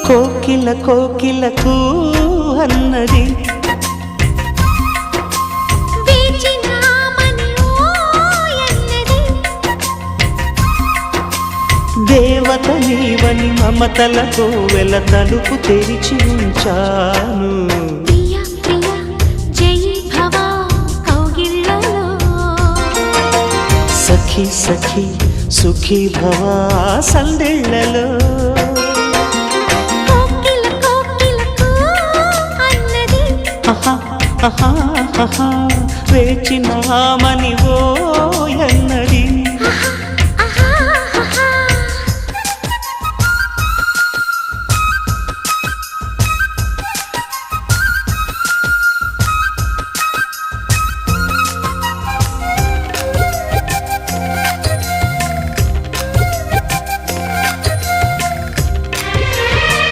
కోకిల కోకిలకు అన్నది దేవత నీవని మమతలతో వెల తలుపు తెరిచి ఉంచాను. సఖీ సఖీ సుఖీ భవ సందేళ్లలో వేచినామని ఓ